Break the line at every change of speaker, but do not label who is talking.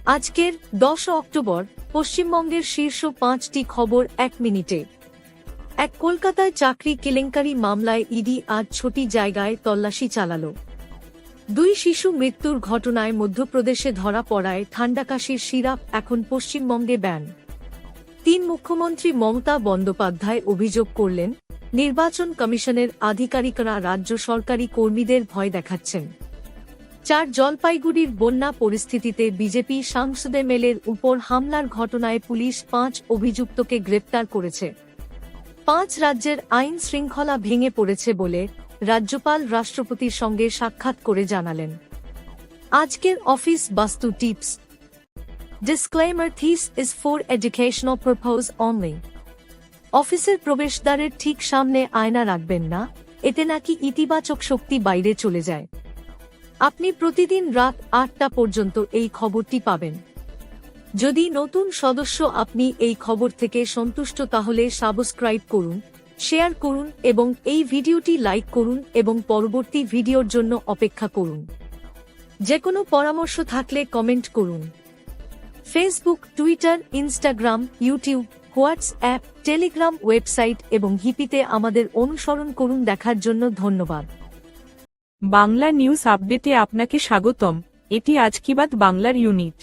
আজকের 10 অক্টোবর পশ্চিমবঙ্গের শীর্ষ 5টি খবর 1 মিনিটে। এক কলকাতায় চাকরি কেলেঙ্কারি মামলায় ইডি আজ 6টি জায়গায় তল্লাশি চালাল। 2 শিশু মৃত্যুর ঘটনায় মধ্যপ্রদেশে ধরা পড়ায় ঠান্ডাকাশির সিরাপ এখন পশ্চিমবঙ্গে ব্যান। 3 মুখ্যমন্ত্রী মমতা বন্দ্যোপাধ্যায় অভিযোগ করলেন, নির্বাচন কমিশনের আধিকারিকরা রাজ্য সরকারি কর্মীদের ভয় দেখাচ্ছেন। 4 জলপাইগুড়ির বন্যা পরিস্থিতিতে বিজেপি সাংসদ এমএলএর উপর হামলার ঘটনায় পুলিশ 5 অভিযুক্তকে গ্রেপ্তার করেছে। 5 রাজ্যের আইন শৃঙ্খলা ভেঙে পড়েছে বলে রাজ্যপাল রাষ্ট্রপতির সঙ্গে সাক্ষাৎ করে জানালেন। আজকের অফিস বাস্তু tips. Disclaimer, this is for educational purpose only. অফিসের প্রবেশদ্বারের ঠিক সামনে আয়না রাখবেন না, এতে নাকি ইতিবাচক শক্তি বাইরে চলে যায়। আপনি প্রতিদিন রাত 8টা পর্যন্ত এই খবরটি পাবেন। যদি নতুন সদস্য আপনি এই খবর থেকে সন্তুষ্ট তাহলে সাবস্ক্রাইব করুন, শেয়ার করুন এবং এই ভিডিওটি লাইক করুন এবং পরবর্তী ভিডিওর জন্য অপেক্ষা করুন। যে কোনো পরামর্শ থাকলে কমেন্ট করুন। Facebook, Twitter, Instagram, YouTube, WhatsApp, Telegram, website এবং হিপিতে আমাদের অনুসরণ করুন। দেখার জন্য ধন্যবাদ।
বাংলা নিউজ আপডেটে আপনাকে স্বাগতম। এটি আজ কি বাত বাংলার ইউনিট।